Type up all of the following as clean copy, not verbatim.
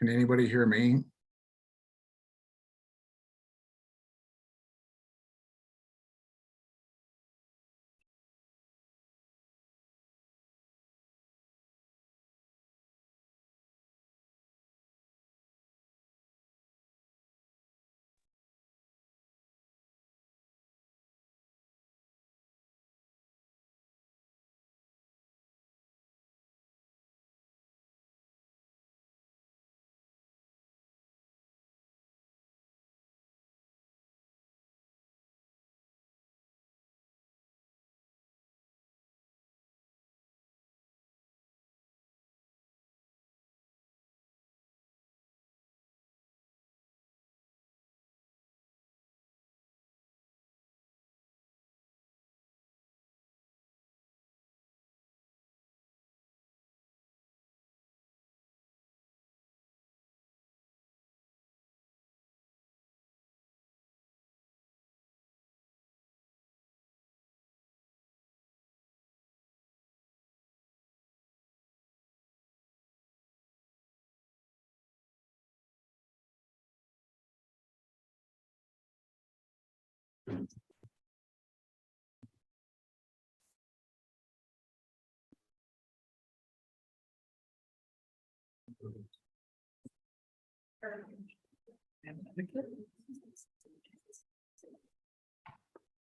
Can anybody hear me?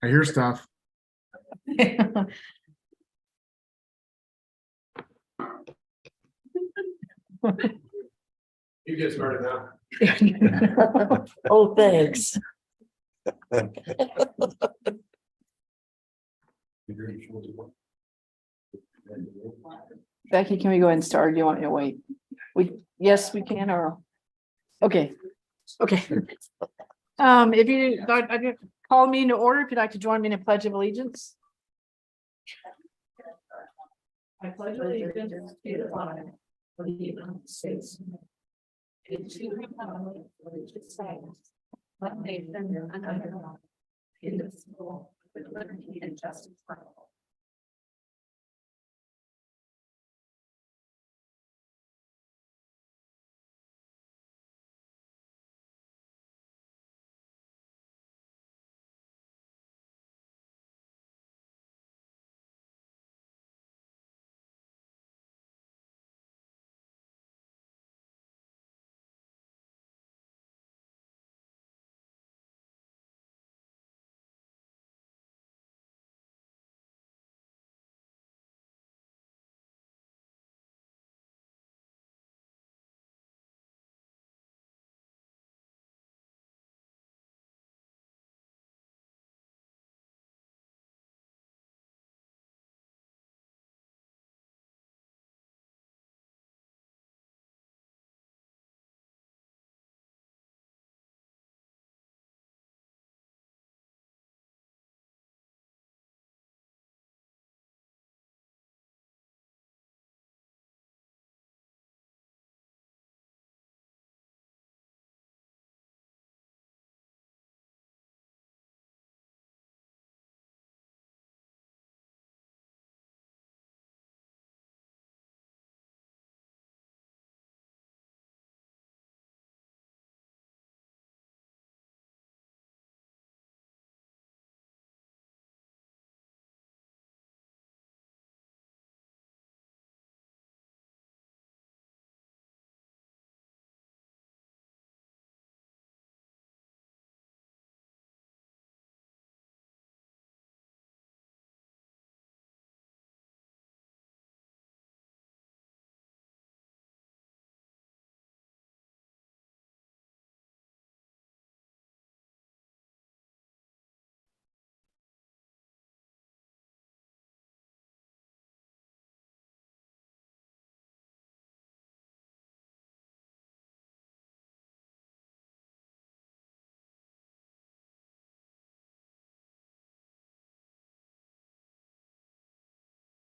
I hear stuff. You get started now. Oh, thanks. Becky, can we go ahead and start? Or do you want me to wait? Yes, we can, or, okay. If you, I just call me into order, if you'd like to join me in a pledge of allegiance. I pledge allegiance to the flag of the United States and to the republic for which it stands, one nation under God, indivisible, with liberty and justice for all.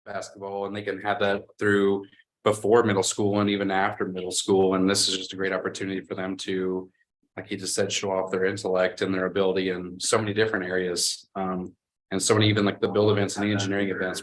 Basketball, and they can have that through before middle school and even after middle school. And this is just a great opportunity for them to, like he just said, show off their intellect and their ability in so many different areas. And so many, even like the build events and the engineering events,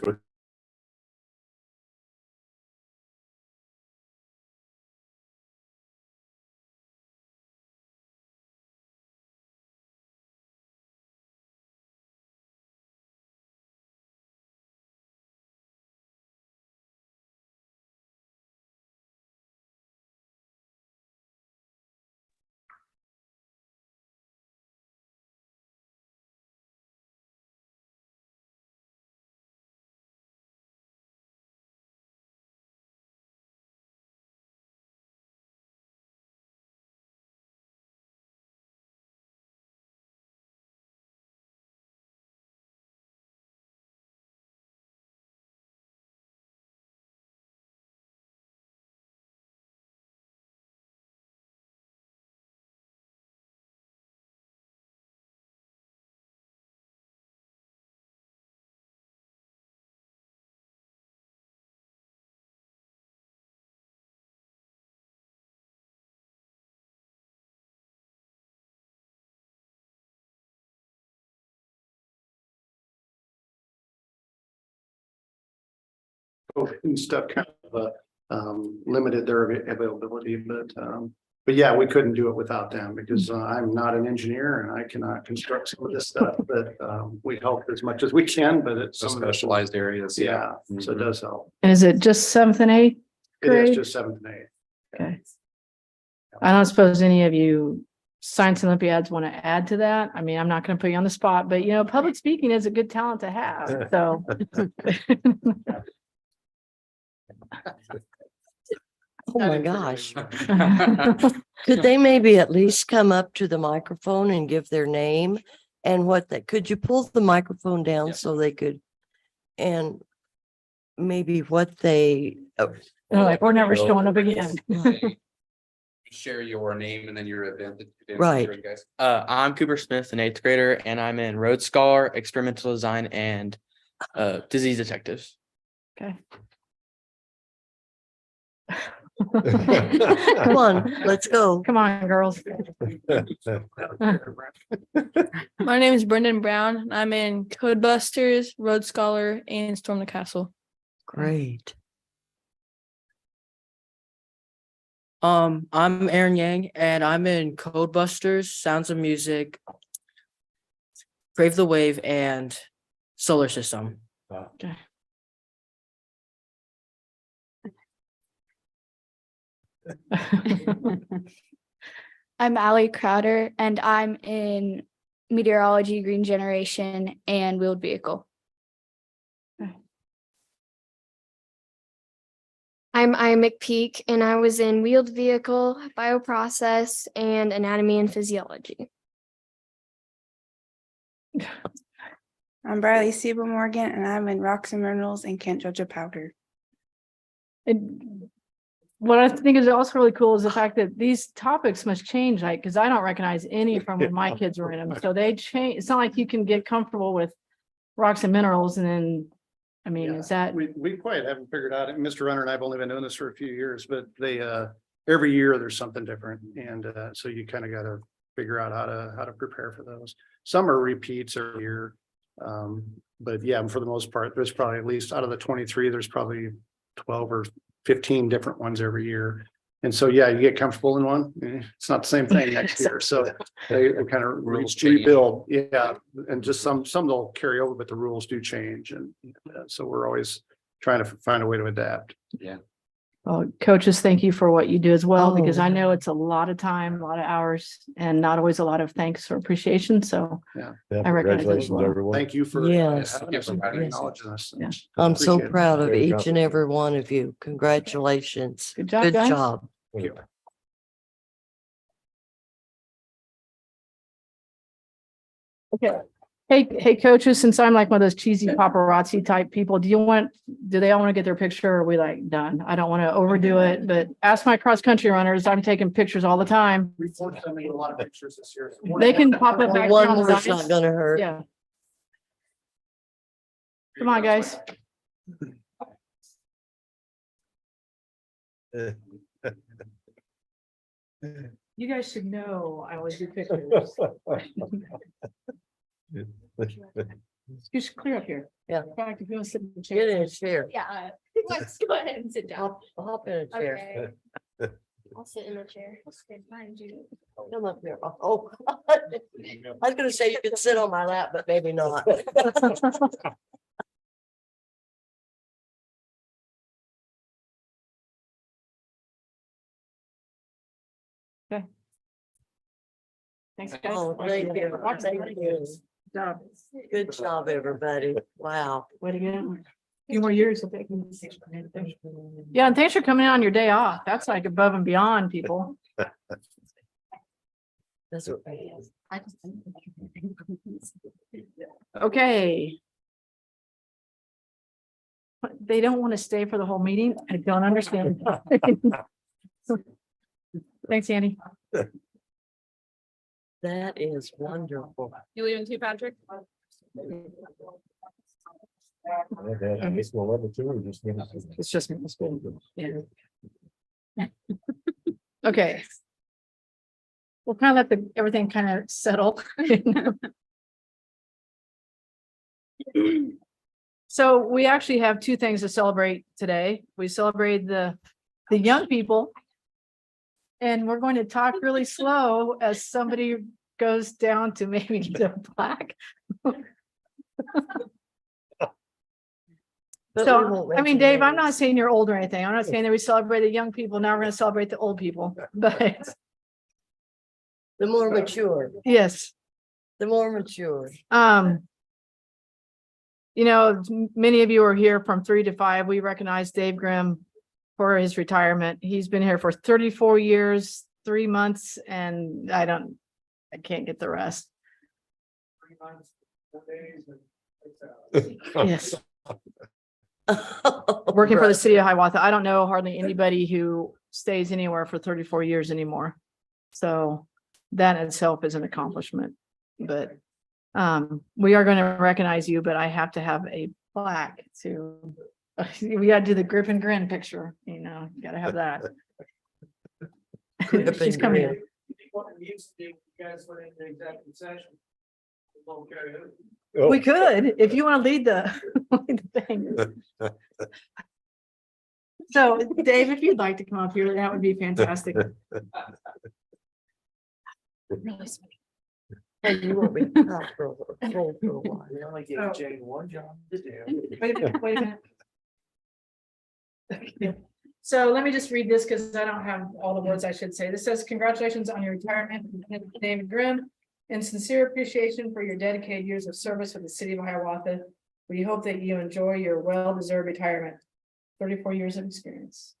COVID and stuff kind of limited their availability, but yeah, we couldn't do it without them because I'm not an engineer and I cannot construct some of this stuff, but we help as much as we can, but it's So some of the specialized areas. yeah, so it Mhm. does help. And is it just seventh and eighth? It is Great. just 7th and 8th. Okay. I don't suppose any of you science Olympiads want to add to that. I mean, I'm not going to put you on the spot, but you know, public speaking is a good talent to have. So. Oh my gosh. Could they maybe at least come up to the microphone and give their name and could you pull the microphone down Yeah. so they could, and maybe what they, They're like, we're never showing up again. Share your name and then your event. that you did Right. for you guys. I'm Cooper Smith, an 8th grader, and I'm in Road Scholar, Experimental Design, and Disease Detectives. Okay. come on, let's go. Come on, girls. My name is Brendan Brown. I'm in Codebusters, Road Scholar, and Storm the Castle. Great. I'm Aaron Yang, and I'm in Codebusters, Sounds of Music, Brave the Wave, and Solar System. Okay. I'm Allie Crowder, and I'm in meteorology, green generation, and wheeled vehicle. I'm McPeak, and I was in wheeled vehicle, bioprocess, and anatomy and physiology. I'm Bradley Siebel Morgan, and I'm in Rocks and Minerals and Kent Georgia Powder. And what I think is also really cool is the fact that these topics must change, like, because I don't recognize any from when my kids were in them. So they change. It's not like you can get comfortable with rocks and minerals and then, I mean, Yeah, is that? we quite haven't figured out, Mr. Runner and I've only been doing this for a few years, but they every year there's something different. And so you kind of got to figure out how to prepare for those. Some are repeats every year. But yeah, for the most part, there's probably at least out of the 23, there's probably 12 or 15 different ones every year. And so, yeah, you get comfortable in one, it's not the same thing next year. So they kind of Rules change. rebuild. Yeah. And just some they'll carry over, but the rules do change. And so we're always trying to find a way to adapt. Well, coaches, thank you for what you do as well, because Oh. I know it's a lot of time, a lot of hours, and not always a lot of thanks or appreciation. So Yeah. I recognize it as well. everyone. Thank you for Yes. having us and acknowledging us. Yeah. I'm so Appreciate it. proud of Great each job. and every one of you. Congratulations. Good job, Good guys. job. Okay. Hey, coaches, since I'm like one of those cheesy paparazzi type people, do they all want to get their picture? Or are we like done? I don't want to overdo it, but ask my cross country runners. I'm taking pictures all the time. We fortunately made a lot of pictures this year. They can pop up back One there on the more's sides. not gonna hurt. Yeah. Come on, guys. You guys should know I always do pictures. You should clear up here. Yeah. In fact, if you want to sit in the Get in chair. a chair. Yeah, let's go ahead and sit down. Hop in a chair. Okay. I'll sit in the chair. Behind you. Come up here. Oh. I was gonna say you could sit on my lap, but maybe not. Thanks, guys. Oh, thank you. Thank you. Good job. Good job, everybody. Wow. Way to go. Few more years. Yeah, and thanks for coming on your day off. That's like above and beyond, people. That's what. Okay. But they don't want to stay for the whole meeting. I don't understand. Thanks, Andy. That is wonderful. You leaving too, Patrick? It's just middle school. Yeah. Okay. We'll kind of let everything kind of settle. So we actually have two things to celebrate today. We celebrate the young people. And we're going to talk really slow as somebody goes down to maybe the plaque. But we So, won't I mean, mention Dave, I'm names. not saying you're old or anything. I'm not saying that we celebrate the young people. Now we're going to celebrate the old people. But The more mature, yes, the more mature. you know, many of you are here from 3 to 5. We recognize Dave Grimm for his retirement. He's been here for 34 years, 3 months, and I can't get the rest. Yes. Working for the city of Hiawatha. I don't know hardly anybody who stays anywhere for 34 years anymore. So that in itself is an accomplishment, but we are going to recognize you, but I have to have a plaque to, we got to do the grip and grin picture, you know, got to have that. Grip She's and coming grin. in. We could, if you want to lead the thing. So Dave, if you'd like to come up here, that would be fantastic. Really sweet. Hey, you won't be proud for a while. We only gave Jay one job to do. Wait a minute. Okay. So let me just read this because I don't have all the words I should say. This says, congratulations on your retirement, David Grimm, and sincere appreciation for your dedicated years of service with the city of Hiawatha. We hope that you enjoy your well-deserved retirement. 34 years of experience.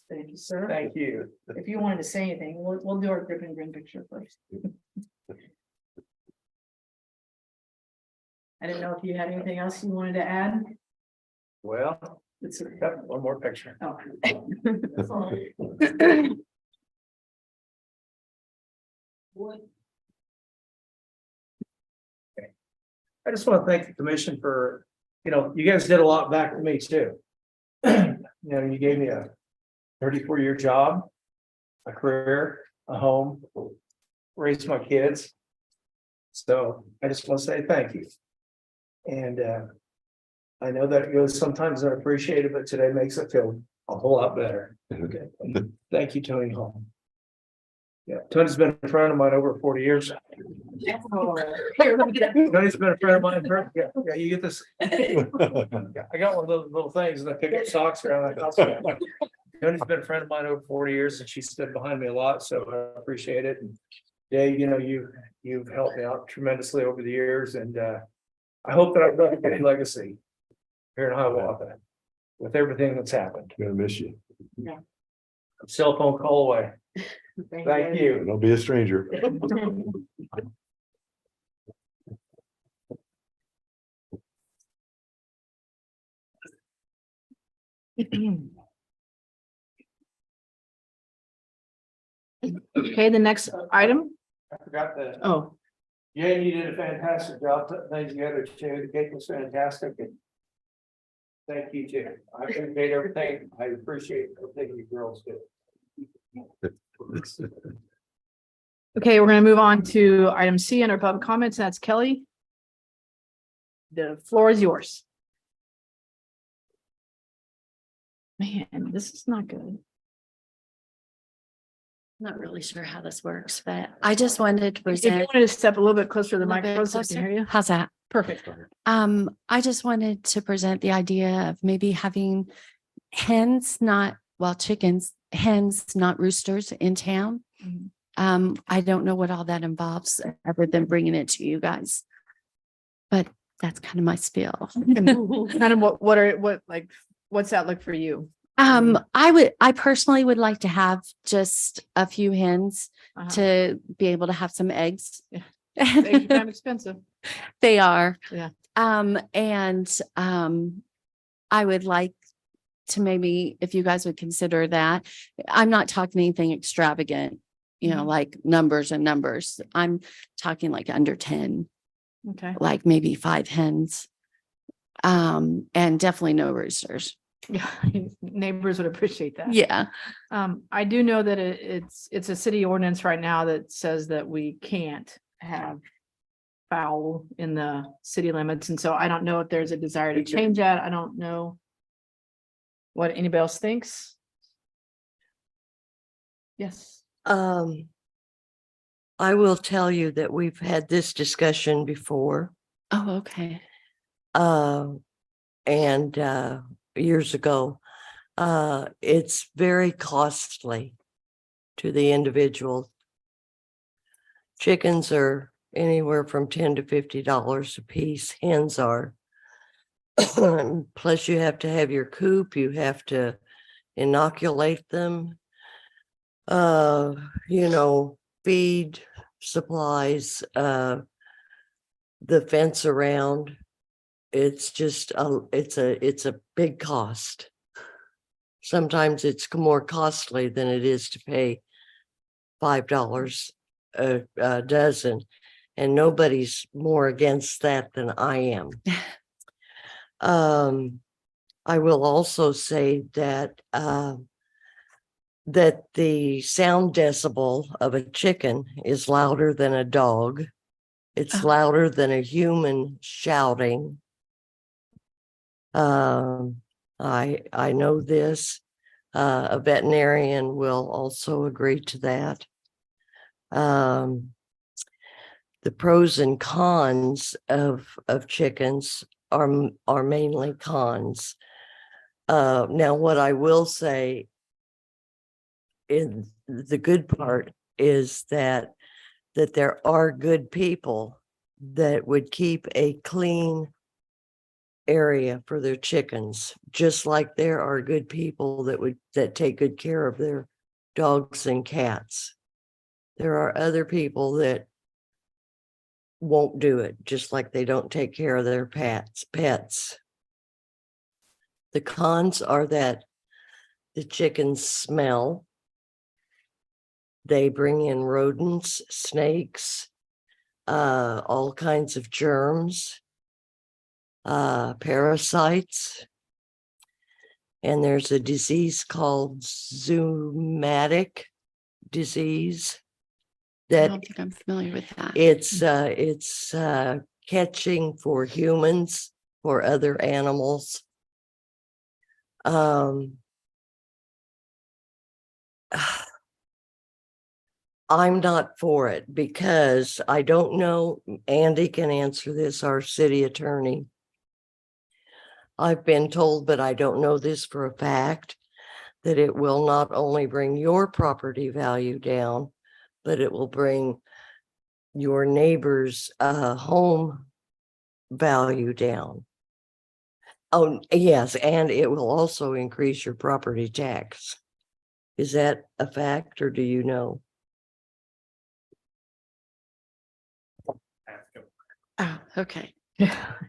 Thank you, sir. Thank you. If you wanted to say anything, we'll do our grip and grin picture first. I didn't know if you had anything else you wanted to add. Well, It's got one more picture. oh. I just want to thank the commission for, you guys did a lot back for me too. You gave me a 34-year job, a career, a home, raised my kids. So I just want to say thank you. And I know that it goes sometimes unappreciated, but today makes it feel a whole lot better. Okay. Thank you, Tony Hall. Yeah, Tony's been a friend of mine over 40 years. Tony's been a friend of mine. Yeah, you get this. I got one of those little things and I pick up socks around the house. Tony's been a friend of mine over 40 years and she stood behind me a lot, so I appreciate it. And Dave, you've helped me out tremendously over the years, and I hope that I've got a good legacy here in Hiawatha with everything that's happened. Gonna miss you. Cell phone call away. Thank you. Don't be a stranger. Okay, the next item. I forgot that. Oh, Jay, you did a fantastic job putting things together too. The cake was fantastic. And thank you too. I appreciate everything. I appreciate everything you girls do. okay, we're gonna move on to item C under public comments. That's Kelly. The floor is yours. Man, this is not good. Not really sure how this works, but I just wanted to If you present. wanted to step a little bit closer to the a little bit microphone so I can closer. hear you. How's that? Perfect. I just wanted to present the idea of maybe having hens, chickens, hens, not roosters in town. Mhm. I don't know what all that involves other than bringing it to you guys. But that's kind of my spiel. Kind of what's that look for you? I personally would like to have just a few hens Uh-huh. to be able to have some eggs. Eggs are damn expensive. They are. Yeah. I would like to maybe, if you guys would consider that, I'm not talking anything extravagant, Mhm. like numbers and numbers. I'm talking like under 10, Okay. like maybe 5 hens. And definitely no roosters. Yeah, neighbors would appreciate that. Yeah. I do know that it's a city ordinance right now that says that we can't have fowl in the city limits. And so I don't know if there's a desire to change that. I don't know what anybody else thinks. Yes. I will tell you that we've had this discussion before. Oh, okay. And years ago. It's very costly to the individual. Chickens are anywhere from $10 to $50 a piece. Hens are. Plus you have to have your coop, you have to inoculate them. Feed, supplies, the fence around. It's just it's a big cost. Sometimes it's more costly than it is to pay $5 a dozen, and nobody's more against that than I am. I will also say that that the sound decibel of a chicken is louder than a dog. It's louder than a human shouting. I know this. A veterinarian will also agree to that. The pros and cons of chickens are mainly cons. Now, what I will say in the good part is that there are good people that would keep a clean area for their chickens, just like there are good people that take good care of their dogs and cats. There are other people that won't do it, just like they don't take care of their pets. The cons are that the chickens smell. They bring in rodents, snakes, all kinds of germs, parasites. And there's a disease called zoonotic disease I that don't think I'm familiar with that. it's catching for humans, for other animals. I'm not for it because I don't know. Andy can answer this, our city attorney. I've been told, but I don't know this for a fact, that it will not only bring your property value down, but it will bring your neighbor's home value down. Oh, yes, and it will also increase your property tax. Is that a fact, or do you know? Oh, okay.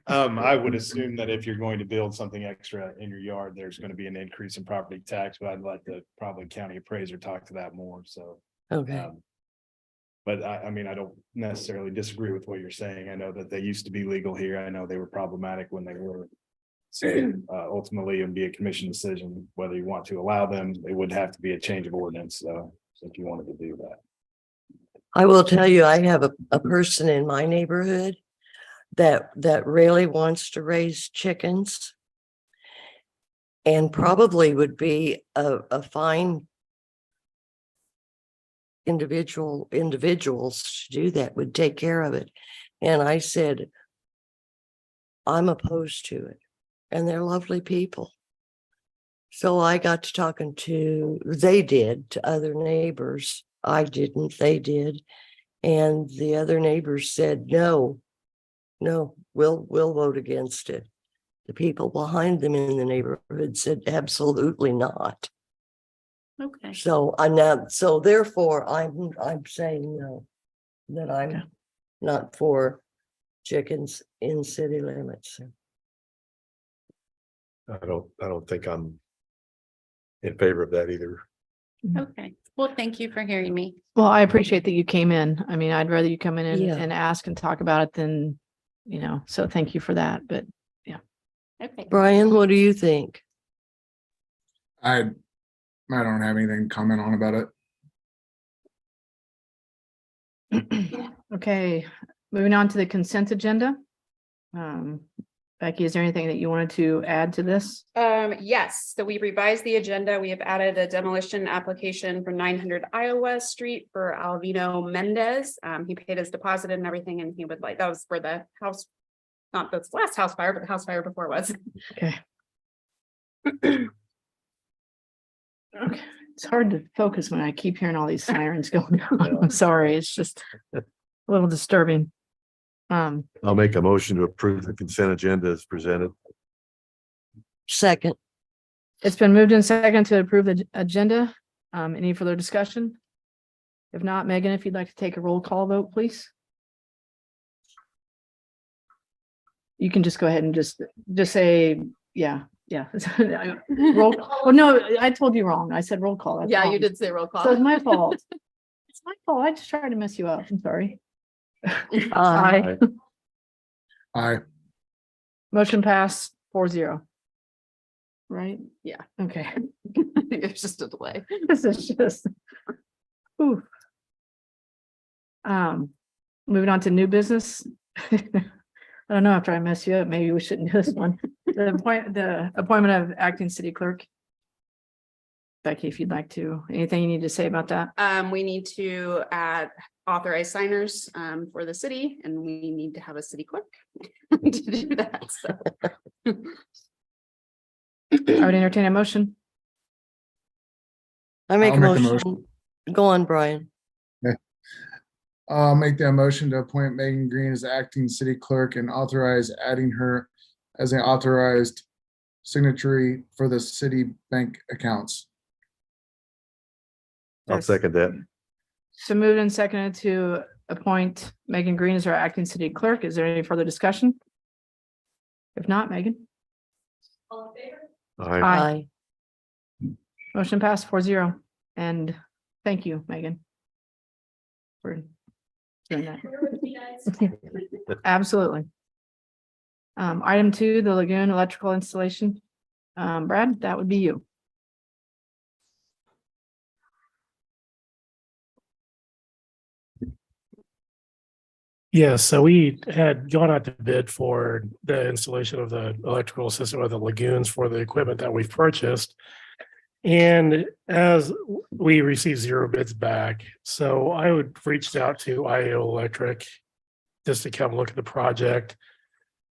I would assume that if you're going to build something extra in your yard, there's going to be an increase in property tax, but I'd let the probably county appraiser talk to that more, so. Okay. But I mean, I don't necessarily disagree with what you're saying. I know that they used to be legal here. I know they were problematic when they were. So ultimately it'd be a commission decision whether you want to allow them. It would have to be a change of ordinance, so if you wanted to do that. I will tell you, I have a person in my neighborhood that really wants to raise chickens and probably would be a fine individuals to do that, would take care of it. And I said, I'm opposed to it. And they're lovely people. So I got to talking to other neighbors. I didn't, they did. And the other neighbors said, no, we'll vote against it. The people behind them in the neighborhood said, absolutely not. Okay. So therefore I'm saying no, that I'm not for chickens in city limits. I don't think I'm in favor of that either. Okay. Well, thank you for hearing me. Well, I appreciate that you came in. I mean, I'd rather you come in Yeah. and ask and talk about it than, so thank you for that. But Okay. Brian, what do you think? I don't have anything to comment on about it. okay, Moving on to the consent agenda. Becky, is there anything that you wanted to add to this? Yes, so we revised the agenda. We have added a demolition application for 900 Iowa Street for Alvino Mendez. He paid his deposit and everything, and he would like, that was for the house, not the last house fire, but the house fire before was. Okay. Okay, it's hard to focus when I keep hearing all these sirens going on. I'm sorry, it's just a little disturbing. I'll make a motion to approve the consent agenda as presented. Second. It's been moved and second to approve the agenda. Any further discussion? If not, Megan, if you'd like to take a roll call vote, please. You can just go ahead and just say, yeah. Roll. Oh, no, I told you wrong. I said roll call. That's Yeah, wrong. you did say roll call. So it's my fault. It's my fault. I just tried to mess you up. I'm sorry. Aye. Aye. Motion passed 4-0. Right? Yeah. Okay. It's just a delay. This is just. Ooh. Moving on to new business. I don't know, after I mess you up, maybe we shouldn't do this one. The appointment of acting city clerk. Becky, if you'd like to, anything you need to say about that? We need to add authorized signers for the city, and we need to have a city clerk to do that. So. I would entertain a motion. I make I'll a make a motion. Go on, Brian. I'll make that motion to appoint Megan Green as acting city clerk and authorize adding her as an authorized signatory for the city bank accounts. I'll second that. So moved and seconded to appoint Megan Green as our acting city clerk. Is there any further discussion? If not, Megan? All in favor? Aye. Aye. Motion passed 4-0. And thank you, Megan. For doing that. Bear with me, guys. Absolutely. Item 2, the lagoon electrical installation. Brad, that would be you. Yeah, so we had gone out to bid for the installation of the electrical system of the lagoons for the equipment that we've purchased. And as we received 0 bids back, so I would reached out to IO Electric just to come look at the project.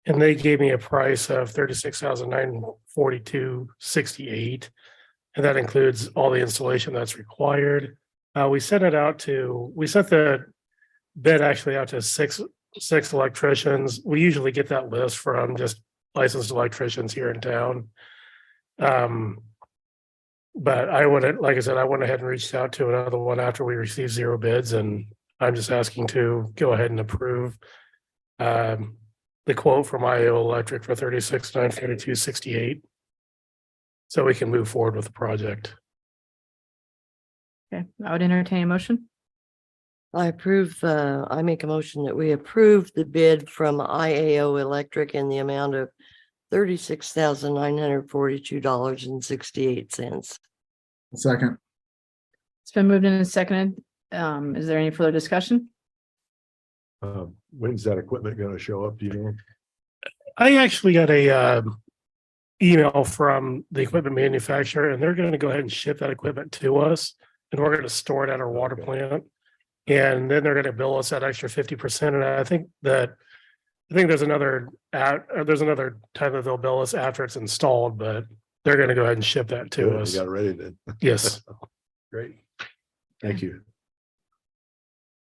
And they gave me a price of $36,942.68. And that includes all the installation that's required. We sent the bid actually out to six electricians. We usually get that list from just licensed electricians here in town. But I went, like I said, I went ahead and reached out to another one after we received 0 bids, and I'm just asking to go ahead and approve the quote from IO Electric for $36,942.68. So we can move forward with the project. Okay, I would entertain a motion. I make a motion that we approve the bid from IAO Electric in the amount of $36,942.68. Second. It's been moved and seconded. Is there any further discussion? When's that equipment going to show up? Do you know? I actually got a email from the equipment manufacturer, and they're going to go ahead and ship that equipment to us, and we're going to store it at our water plant. And then they're going to bill us that extra 50%. And I think there's another time that they'll bill us after it's installed, but they're going to go ahead and ship that to Good, us. you got it ready then. Yes. Great. Thank you.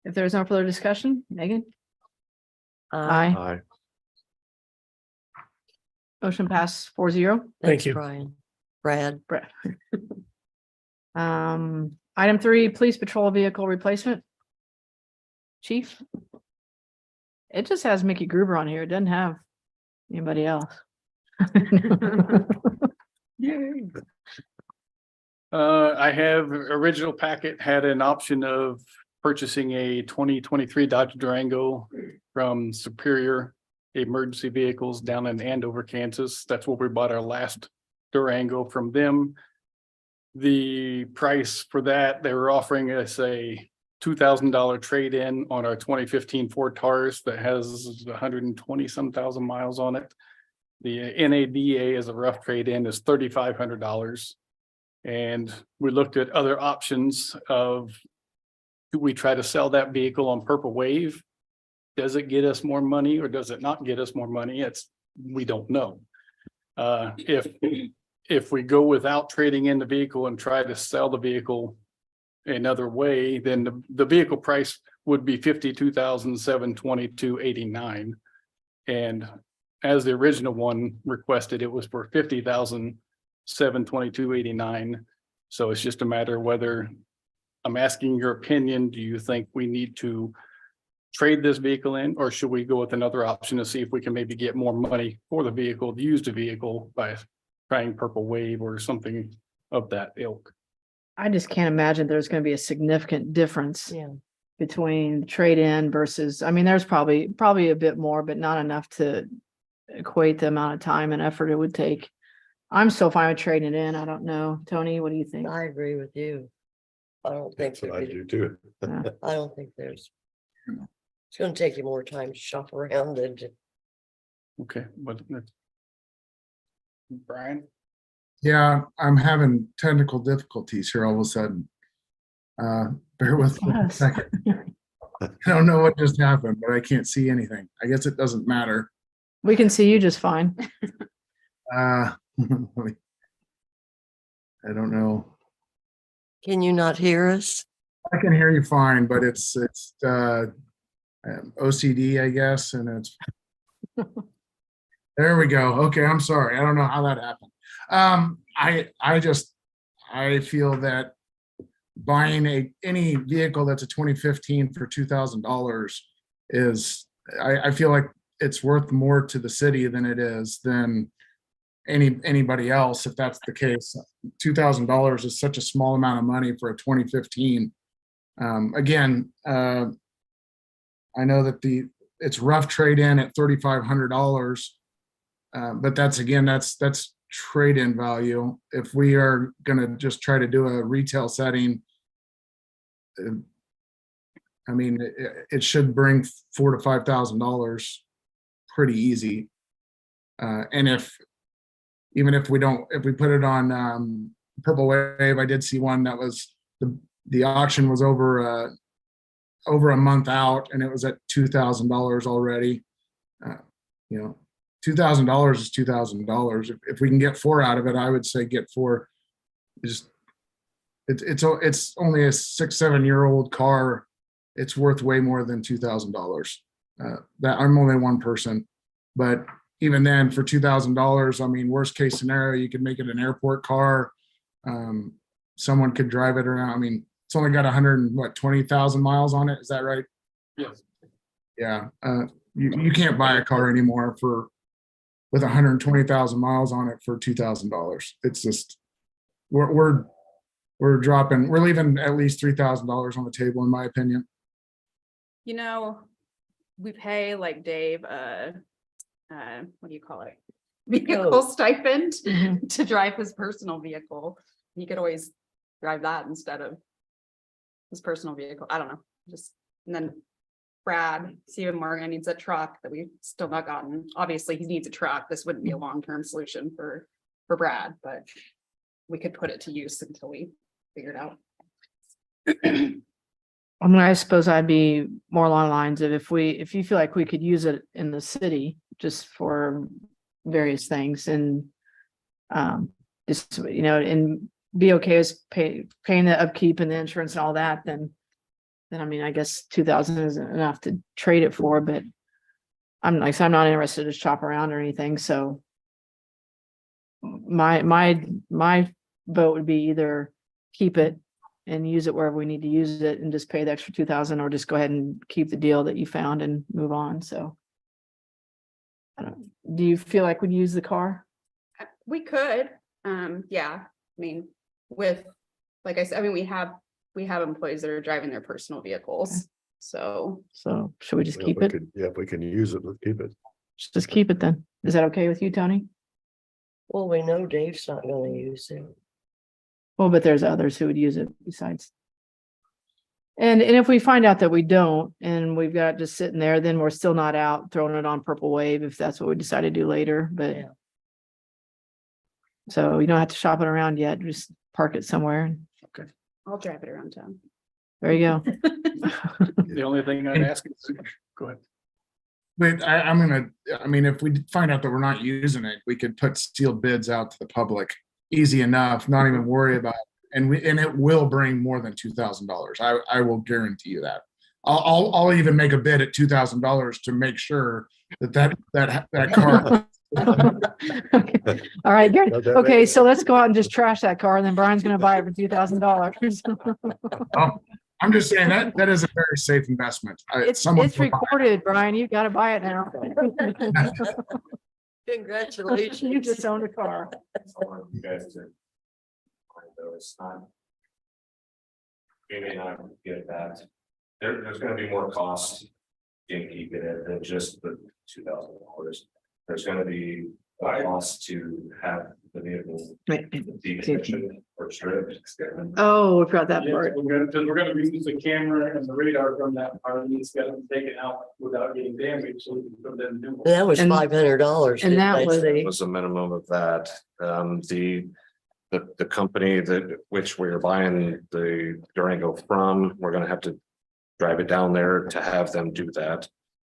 If there's no further discussion, Megan? Aye. Aye. Motion passed 4-0. Thank Thanks, you. Brian. Brad. Brett. Item 3, police patrol vehicle replacement. Chief? It just has Mickey Gruber on here. It doesn't have anybody else. Yay. I have original packet had an option of purchasing a 2023 Dodge Durango from Superior Emergency Vehicles down in Andover, Kansas. That's where we bought our last Durango from them. The price for that, they were offering us a $2,000 trade-in on our 2015 Ford Taurus that has 120 some thousand miles on it. The NADA as a rough trade-in is $3,500. And we looked at other options of, do we try to sell that vehicle on Purple Wave? Does it get us more money or does it not get us more money? We don't know. If we go without trading in the vehicle and try to sell the vehicle another way, then the vehicle price would be $52,722.89. And as the original one requested, it was for $50,722.89. So it's just a matter of whether, I'm asking your opinion, do you think we need to trade this vehicle in, or should we go with another option to see if we can maybe get more money for the vehicle, the used vehicle, by trying Purple Wave or something of that ilk? I just can't imagine there's going to be a significant difference between trade-in versus, I mean, there's probably a bit more, but not enough to equate the amount of time and effort it would take. I'm so fine with trading it in. I don't know. Tony, what do you think? I agree with you. I don't think. That's what I do too. I don't think there's. It's gonna take you more time to shop around than to. Okay, but Brian? Yeah, I'm having technical difficulties here all of a sudden. Bear with me a second. I don't know what just happened, but I can't see anything. I guess it doesn't matter. We can see you just fine. I don't know. Can you not hear us? I can hear you fine, but it's OCD, I guess, and it's there we go. Okay, I'm sorry. I don't know how that happened. I feel that buying any vehicle that's a 2015 for $2,000 is, I feel like it's worth more to the city than it is than anybody else. If that's the case, $2,000 is such a small amount of money for a 2015. Again, I know that it's rough trade-in at $3,500, but that's trade-in value. If we are going to just try to do a retail setting, I mean, it should bring $4,000 to $5,000 pretty easy. And if we put it on Purple Wave, I did see one that was the auction was over a month out, and it was at $2,000 already. $2,000 is $2,000. If we can get 4 out of it, I would say get 4. It's only a 6-7-year-old car. It's worth way more than $2,000. That I'm only one person, but even then, for $2,000, I mean, worst case scenario, you could make it an airport car. Someone could drive it around. I mean, it's only got 120,000 miles on it. Is that right? Yes. Yeah. You can't buy a car anymore with 120,000 miles on it for $2,000. It's just, we're leaving at least $3,000 on the table, in my opinion. We pay, like Dave, what do you call it? Vehicle stipend to drive his personal vehicle. He could always drive that instead of his personal vehicle. I don't know. And then Brad, Stephen Morgan needs a truck that we've still not gotten. Obviously, he needs a truck. This wouldn't be a long-term solution for Brad, but we could put it to use until we figure it out. I mean, I suppose I'd be more along the lines of if you feel like we could use it in the city just for various things and just, and be okay with paying the upkeep and the insurance and all that, then I mean, I guess 2,000 isn't enough to trade it for, but I'm not interested to shop around or anything. So my vote would be either keep it and use it wherever we need to use it and just pay the extra 2,000, or just go ahead and keep the deal that you found and move on. So do you feel like we'd use the car? We could, yeah. I mean, like I said, I mean, we have employees that are driving their personal vehicles. So should we just keep it? If we can use it, let's keep it. Just keep it then. Is that okay with you, Tony? Well, we know Dave's not going to use it. Well, but there's others who would use it besides. And if we find out that we don't, and we've got it just sitting there, then we're still not out throwing it on Purple Wave if that's what we decide to do later, but. Yeah. So you don't have to shop it around yet, just park it somewhere. I'll drive it around town. There you go. The only thing I'd ask is, go ahead. But I mean, if we find out that we're not using it, we could put sealed bids out to the public. Easy enough, not even worry about it. And it will bring more than $2,000. I will guarantee you that. I'll even make a bid at $2,000 to make sure that car. Okay. All right, Gary. Okay, so let's go out and just trash that car, and then Brian's gonna buy it for $2,000. I'm just saying that is a very safe investment. It's recorded, Brian. You gotta buy it now. Congratulations. You just owned a car. You guys did. Though it's not. You may not get that. There's gonna be more cost in keeping it than just the $2,000. There's gonna be a cost to have the vehicle decommissioned or stripped. Oh, we forgot that part. We're gonna remove the camera and the radar from that part, and it's gotta be taken out without getting damaged, so we can put that in new one. That was And- $500. and that was- Was a minimum of that. The company that which we're buying the Durango from, we're gonna have to drive it down there to have them do that.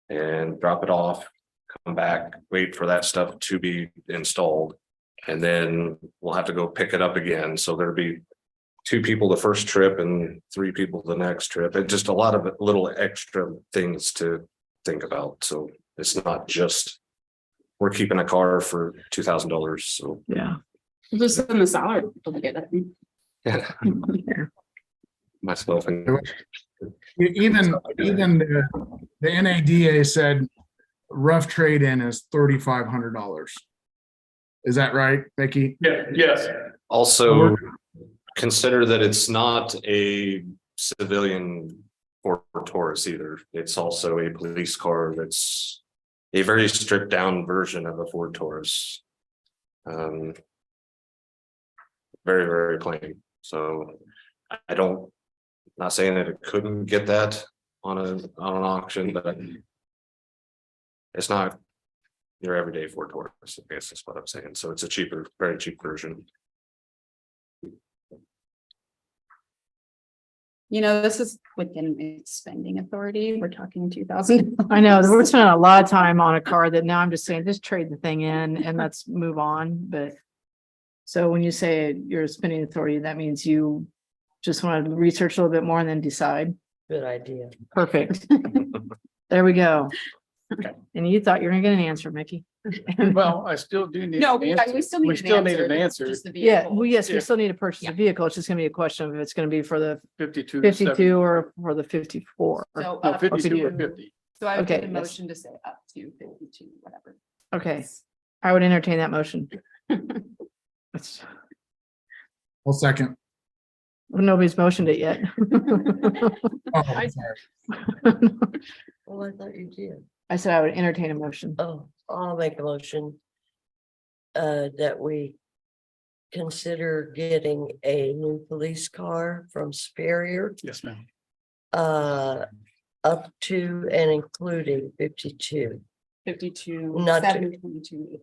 And drop it off, come back, wait for that stuff to be installed. And then we'll have to go pick it up again. So there'll be 2 people the first trip and 3 people the next trip. And just a lot of little extra things to think about. So it's not just, we're keeping a car for $2,000. So Yeah. Just in the salary. Don't get it. yeah. Myself and Even the NADA said rough trade-in is $3,500. Is that right, Becky? Yeah, yes. also consider that it's not a civilian Ford Taurus either. It's also a police car that's a very stripped down version of a Ford Taurus. Very, very plain. So I don't, not saying that it couldn't get that on an auction, but it's not your everyday Ford Taurus, I guess is what I'm saying. So it's a cheaper, very cheap version. You know, this is within spending authority. We're talking 2,000. I know, we're spending a lot of time on a car that now I'm just saying, just trade the thing in and let's move on, but. So when you say you're spending authority, that means you just want to research a little bit more and then decide. Good idea. Perfect. There we go. And you thought you were gonna get an answer, Mickey. Well, I still do need. No, an we answer. still need an answer. Just the Yeah, vehicle. well, yes, we Yeah. still need to purchase Yeah. a vehicle. It's just gonna be a question of if it's gonna be for the 52. 52 or for the 54. So No, up 52 or to, 50. so I would Okay, get a yes. motion to say up to 52, whatever. Okay, I would entertain that motion. It's- Well, second. Nobody's motioned it yet. Oh, sorry. Well, I thought you did. I said I would entertain a motion. Oh, I'll make a motion. That we consider getting a new police car from Superior. Yes, ma'am. Up to and including 52. 52, Not to- 722.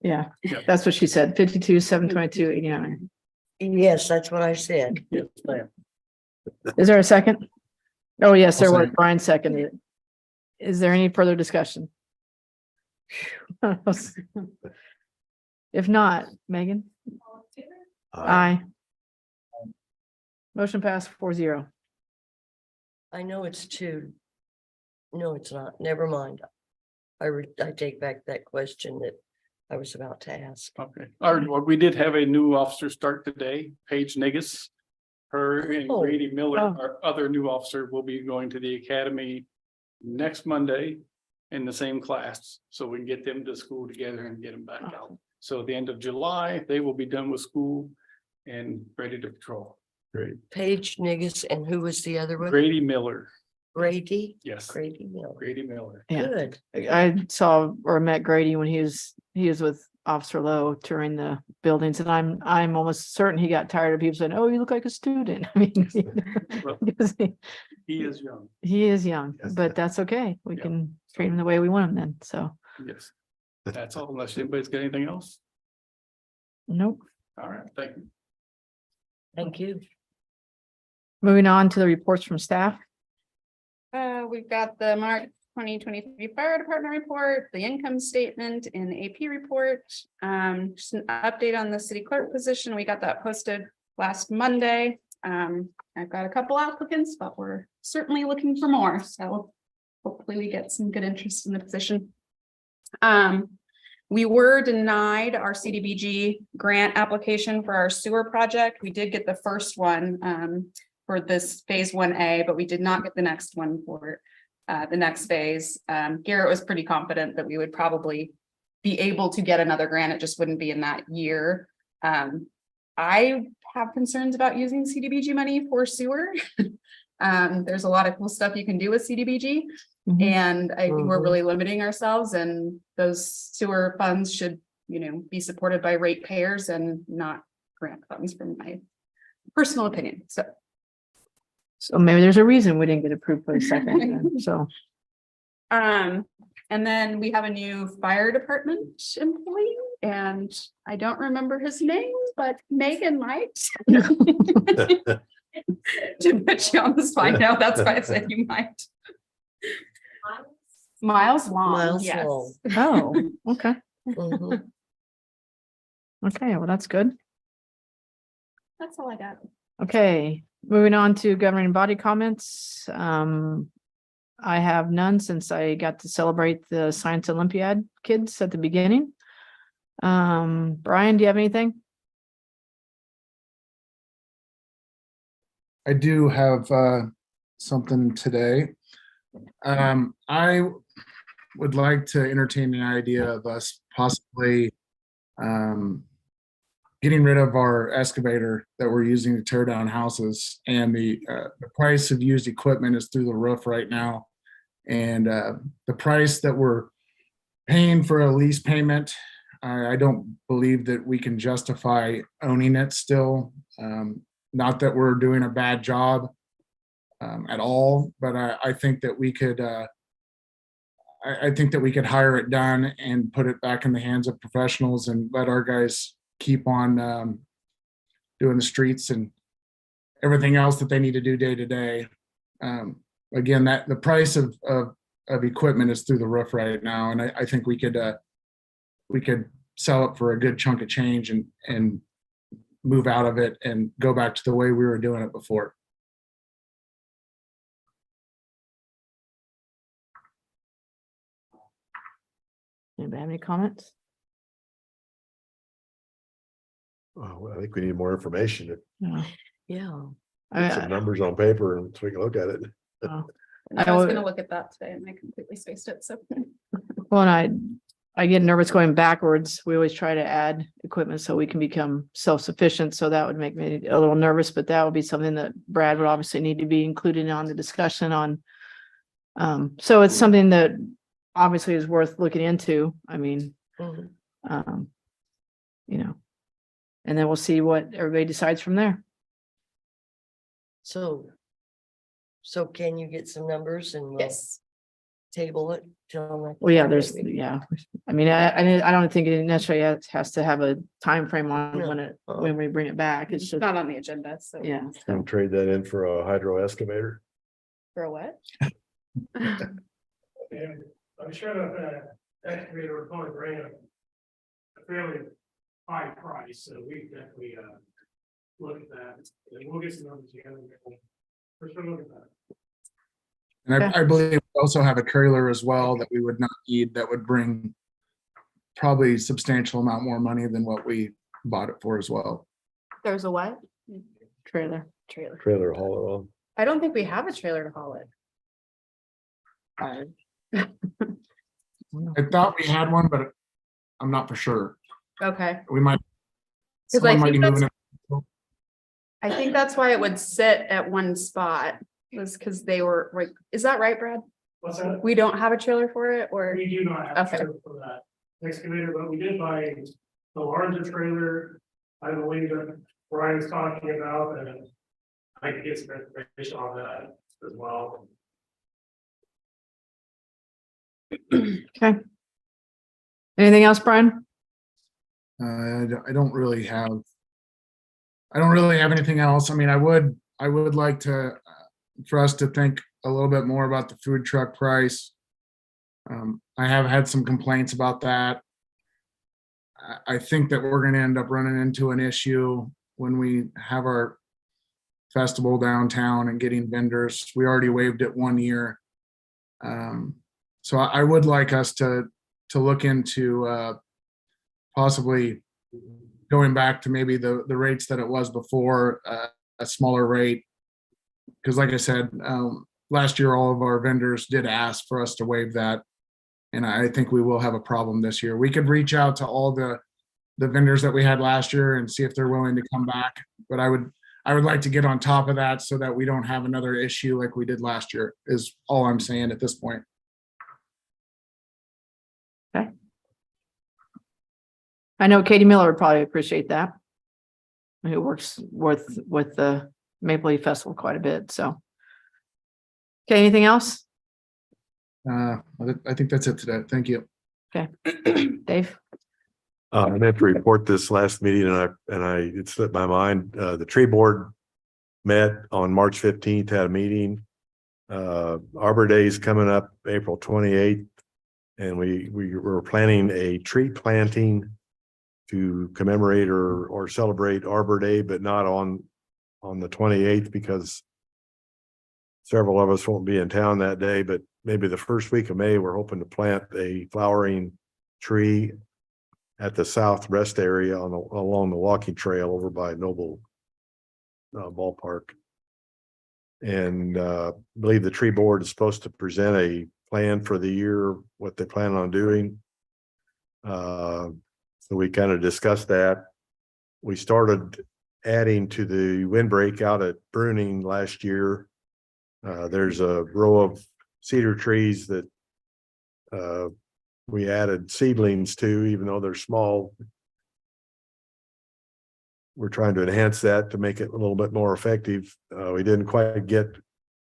Yeah, Yeah. that's what she said. 52, 722, 89. Yes, that's what I said. Yes, ma'am. Is there a second? Oh, yes, there I'll was. second. Brian seconded it. Is there any further discussion? If not, Megan? Aye. Motion passed 4-0. I know it's 2. No, it's not. Never mind. I take back that question that I was about to ask. Okay, we did have a new officer start today, Paige Nigus. Her and Oh. Grady Miller, Oh. our other new officer, will be going to the academy next Monday in the same class, so we can get them to school together and get them back out. So at the end of July, they will be done with school and ready to patrol. Paige Nigus, and who was the other one? Grady Miller, Grady? yes, Grady Miller. Grady Miller. Yeah. Good. I saw or met Grady when he was with Officer Lowe touring the buildings, and I'm almost certain he got tired of people saying, "Oh, you look like a student." I mean, because He is young. he is young, Yes. but that's okay. We Yeah. can treat him the way we want him then. So, Yes. That's all, unless anybody's got anything else. nope. All right, thank you. Thank you. Moving on to the reports from staff. We've got the March 2023 Fire Department report, the income statement and the AP report. Just an update on the city clerk position. We got that posted last Monday. I've got a couple applicants, but we're certainly looking for more. So hopefully we get some good interest in the position. We were denied our CDBG grant application for our sewer project. We did get the first one for this phase 1A, but we did not get the next one for the next phase. Garrett was pretty confident that we would probably be able to get another grant. It just wouldn't be in that year. I have concerns about using CDBG money for sewer. There's a lot of cool stuff you can do with CDBG. Mhm. And I think we're Mhm. really limiting ourselves, and those sewer funds should, be supported by ratepayers and not grant funds, from my personal opinion. So maybe there's a reason we didn't get approved for the second. Then. So, And then we have a new fire department employee, and I don't remember his name, but Megan might. To put you on the spot now, that's why I said you might. Miles Long. Miles yes. Long. oh, okay, Mhm. okay. Well, that's good. That's all I got. Okay, moving on to governing body comments. I have none since I got to celebrate the Science Olympiad kids at the beginning. Brian, do you have anything? I do have something today. I would like to entertain the idea of us possibly getting rid of our excavator that we're using to tear down houses, and the price of used equipment is through the roof right now. And the price that we're paying for a lease payment, I don't believe that we can justify owning it still. Not that we're doing a bad job at all, but I think that we could. I think that we could hire it done and put it back in the hands of professionals and let our guys keep on doing the streets and everything else that they need to do day to day. Again, that the price of equipment is through the roof right now, and I think we could sell it for a good chunk of change and move out of it and go back to the way we were doing it before. Anybody have any comments? Well, I think we need more information, No. Yeah. get some numbers on paper and so we can look at it. I was gonna look at that today and I completely spaced it, so. Well, and I get nervous going backwards. We always try to add equipment so we can become self-sufficient. So that would make me a little nervous, but that would be something that Brad would obviously need to be included on the discussion on. So it's something that obviously is worth looking into. I mean, Mhm. And then we'll see what everybody decides from there. So can you get some numbers and we'll Yes. table it till next Well, yeah, time, there's, maybe? yeah. I mean, I don't think it necessarily has to have a time frame on No. when we bring it back. It's It's just, not on the agenda, so. yeah. And trade that in for a hydro excavator. For a what? And I'm sure that excavator would probably bring a fairly high price, so we definitely look at that, and we'll get some numbers together. For sure, look at that. And I believe we also have a trailer as well that we would not need, that would bring probably substantial amount more money than what we bought it for as well. There's a what? Trailer. Trailer haul it on. I don't think we have a trailer to haul it. I thought we had one, but I'm not for sure. Okay, We might. 'Cause I someone might think be moving it. I think that's why it would sit at one spot, was because they were like, is that right, Brad? What's that? We don't have a trailer for it, or? We do not have a Okay. trailer for that. excavator, but we did buy the larger trailer. I believe that Brian's talking about, and I can get some information on that as well. Okay. Anything else, Brian? I don't really have. I don't really have anything else. I mean, I would like to, for us to think a little bit more about the food truck price. I have had some complaints about that. I think that we're gonna end up running into an issue when we have our festival downtown and getting vendors. We already waived it 1 year. So I would like us to look into possibly going back to maybe the rates that it was before, a smaller rate. Because like I said, last year, all of our vendors did ask for us to waive that. And I think we will have a problem this year. We could reach out to all the vendors that we had last year and see if they're willing to come back. But I would like to get on top of that so that we don't have another issue like we did last year, is all I'm saying at this point. Okay. I know Katie Miller would probably appreciate that. Who works with the Maple Leaf Festival quite a bit, so. Okay, anything else? I think that's it today. Thank you. Okay, Dave? I meant to report this last meeting and it slipped my mind. The tree board met on March 15th, had a meeting. Arbor Day is coming up April 28th. And we were planning a tree planting to commemorate or celebrate Arbor Day, but not on the 28th because several of us won't be in town that day, but maybe the first week of May, we're hoping to plant a flowering tree at the south rest area along the walking trail over by Noble Ballpark. And I believe the tree board is supposed to present a plan for the year, what they plan on doing. So we kind of discussed that. We started adding to the windbreak out at Bruning last year. There's a row of cedar trees that we added seedlings to, even though they're small. We're trying to enhance that to make it a little bit more effective. We didn't quite get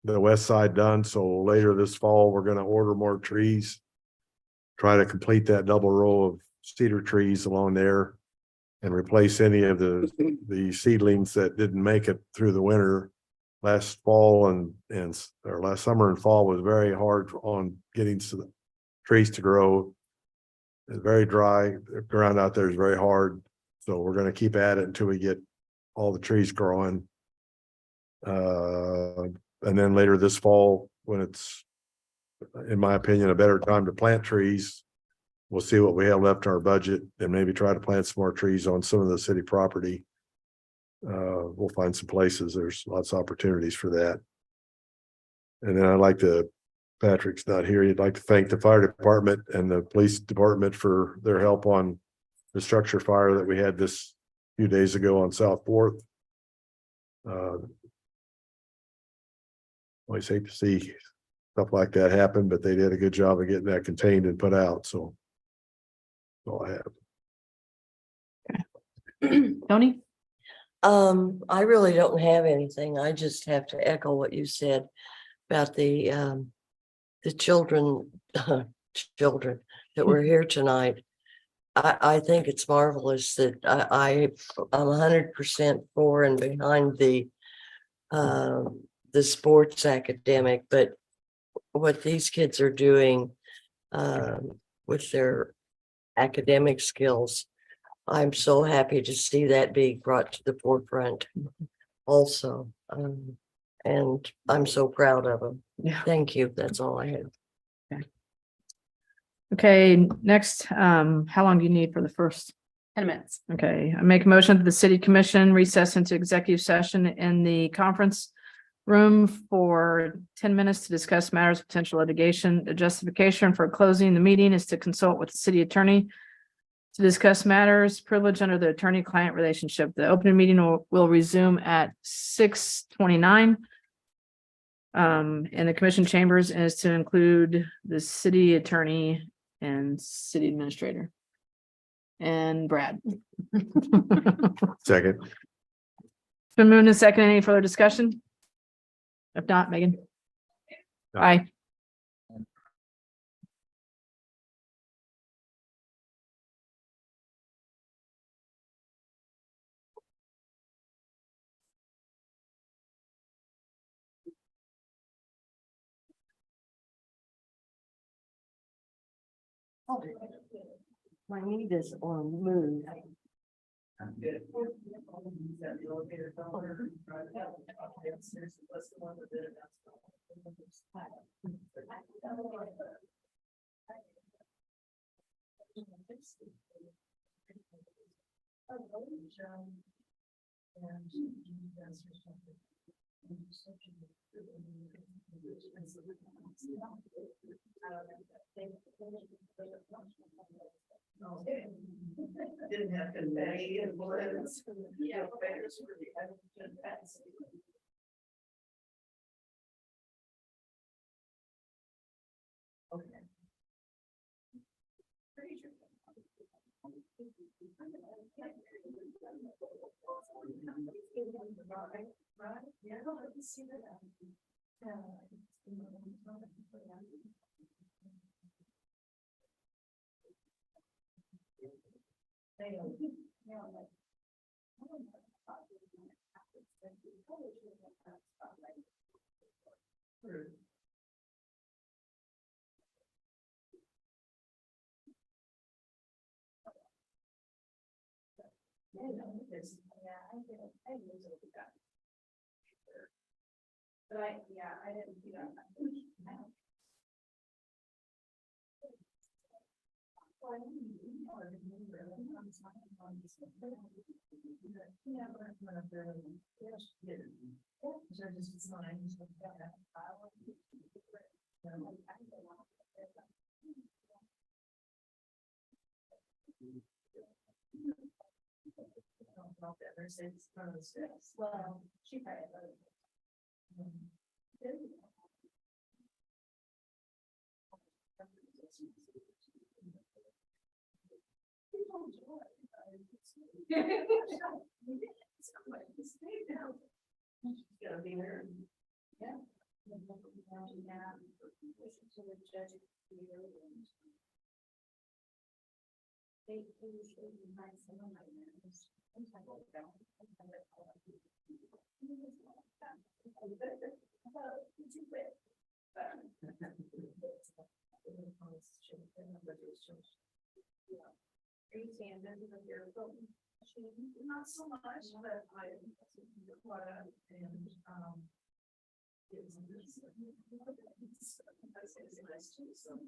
the west side done, so later this fall, we're going to order more trees, try to complete that double row of cedar trees along there and replace any of the seedlings that didn't make it through the winter. Last fall or last summer and fall was very hard on getting trees to grow. It's very dry. The ground out there is very hard. So we're going to keep at it until we get all the trees growing. And then later this fall, when it's, in my opinion, a better time to plant trees, we'll see what we have left in our budget and maybe try to plant some more trees on some of the city property. We'll find some places. There's lots of opportunities for that. And then I'd like to, Patrick's not here. You'd like to thank the fire department and the police department for their help on the structure fire that we had this few days ago on South 4th. Always hate to see stuff like that happen, but they did a good job of getting that contained and put out. So that's all I have. Tony? I really don't have anything. I just have to echo what you said about the children that were here tonight. I think it's marvelous that I'm 100% for and behind the sports academic, but what these kids are doing with their academic skills, I'm so happy to see that being brought to the forefront also. And I'm so proud of them. Yeah. Thank you. That's all I have. Okay, next, how long do you need for the first? 10 minutes. Okay, I make a motion that the city commission recess into executive session in the conference room for 10 minutes to discuss matters of potential litigation. The justification for closing the meeting is to consult with the city attorney to discuss matters privileged under the attorney-client relationship. The opening meeting will resume at 6:29. In the commission chambers, and is to include the city attorney and city administrator. and Brad. Second. Been moved and second. Any further discussion? If not, Megan. Aye. My need is on move. Didn't have confetti and balloons. Yeah. Okay. Right, yeah, I can see that. But I didn't do that. Well, she probably. Gotta be there. Yeah. Not so much, but I, and, it's nice too, so.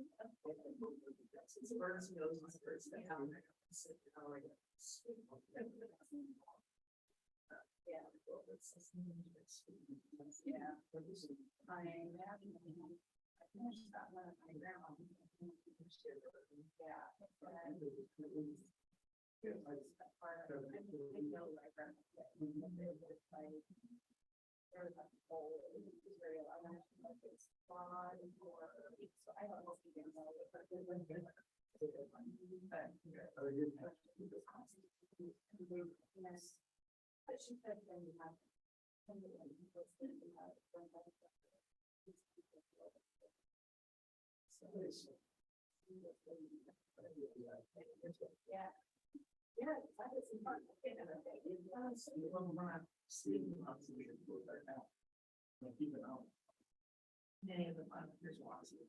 It's birds, noses, birds, they have. Yeah. Yeah. I imagine. I finished that one at my grandma. Yeah. Yeah. Yeah, that is fun. Many of the fun, there's lots of.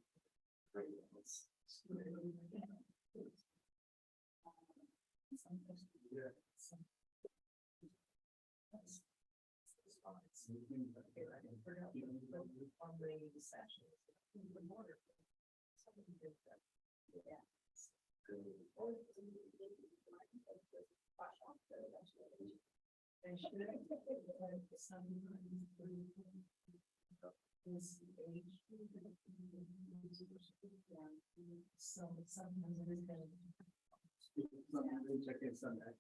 So sometimes it is better. Check in Sunday.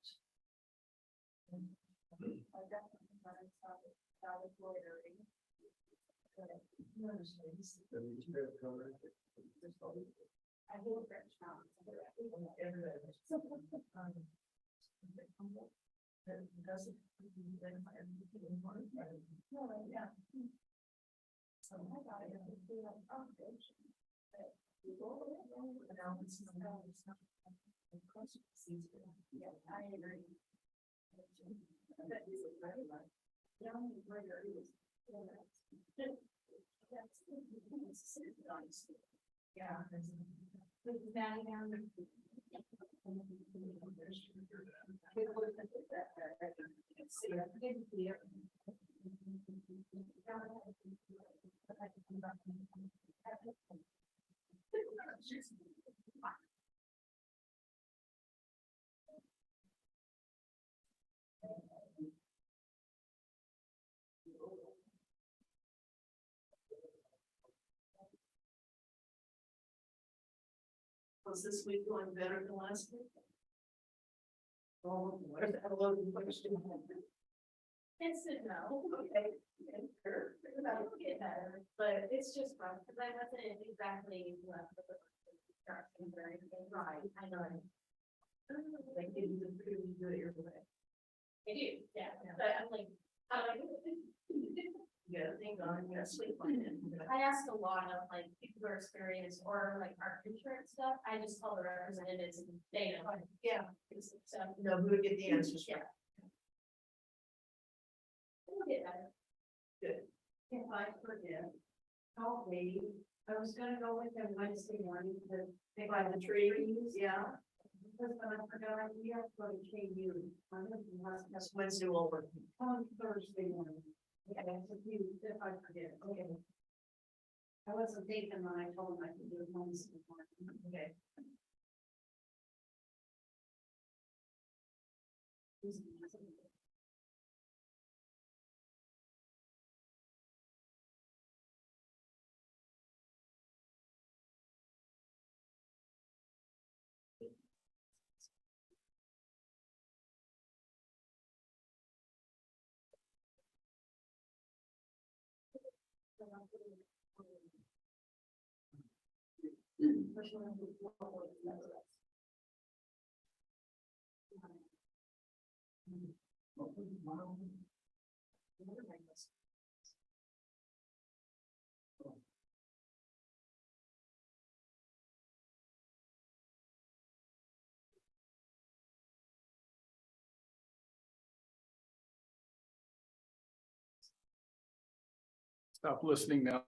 I hate French towns. Yeah. So I got it. Oh, yeah, I agree. Yeah. Was this week going better than last week? Oh, what is that a loaded question? It's a no, okay. Sure. That'll get better, but it's just fun, because I wasn't exactly left with the instructions or anything, right, I know. Like, you do pretty good your way. I do, yeah, but I'm like, how do I do it? You gotta think on, you gotta sleep on it. I asked a lot of like people who are experienced or like our insurance stuff, I just call the representatives and they know. Yeah. So. No, who would get the answers? Yeah. It'll get better. Good. If I forget, I'll wait. I was gonna go with them Wednesday morning to pick by the trees, yeah. Because when I forgot, we have to go to KU. That's Wednesday over. On Thursday morning. Okay, so if I forget, okay. I wasn't thinking when I told him I could do it Wednesday morning, okay. Stop listening now.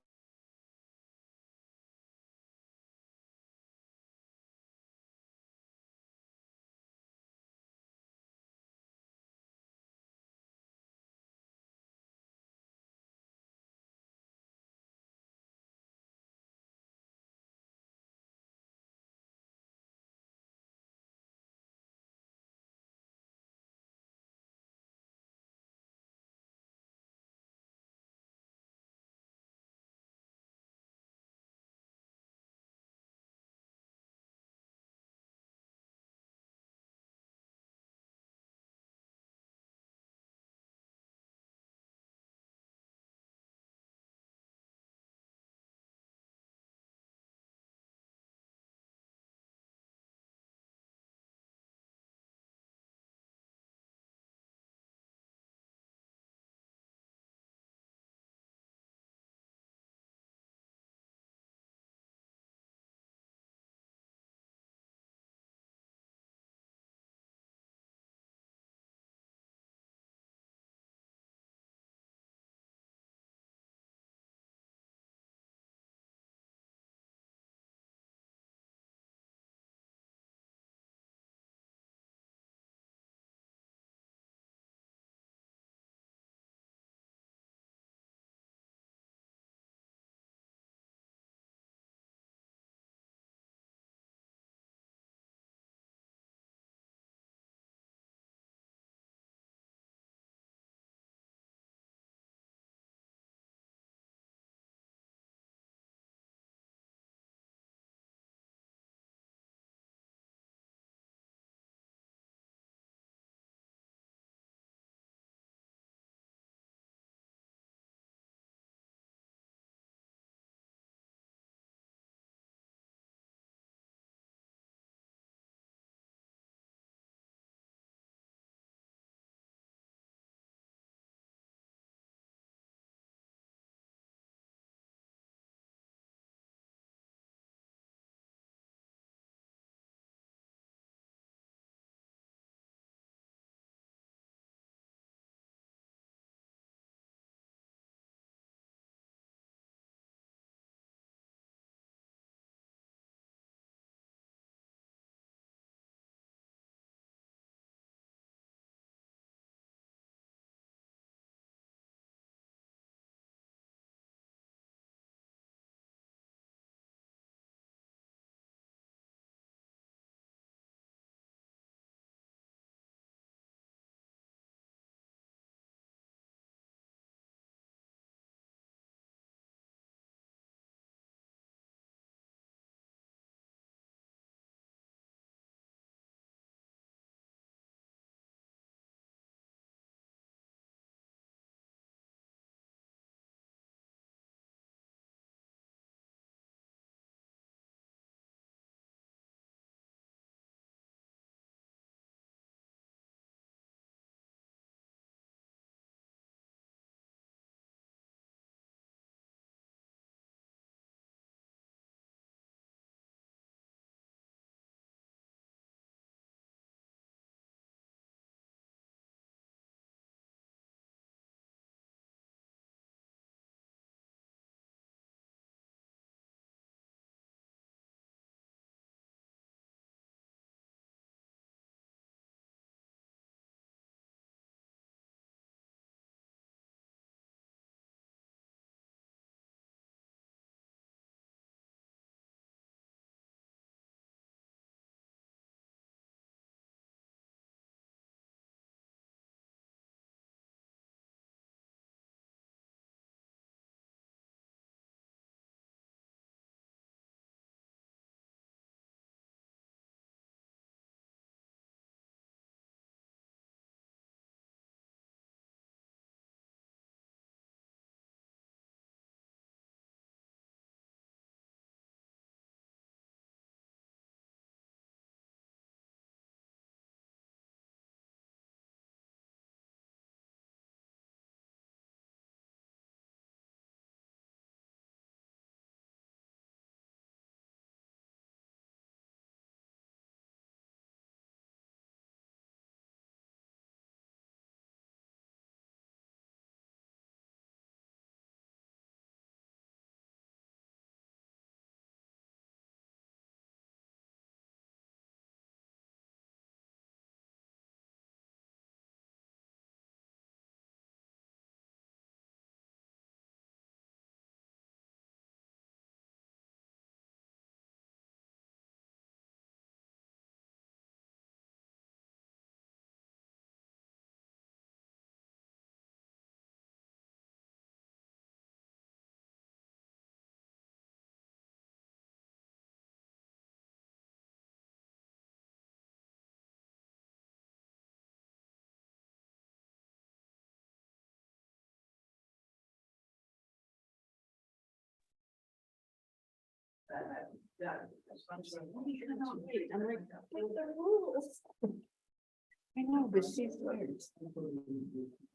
I know, but she's weird.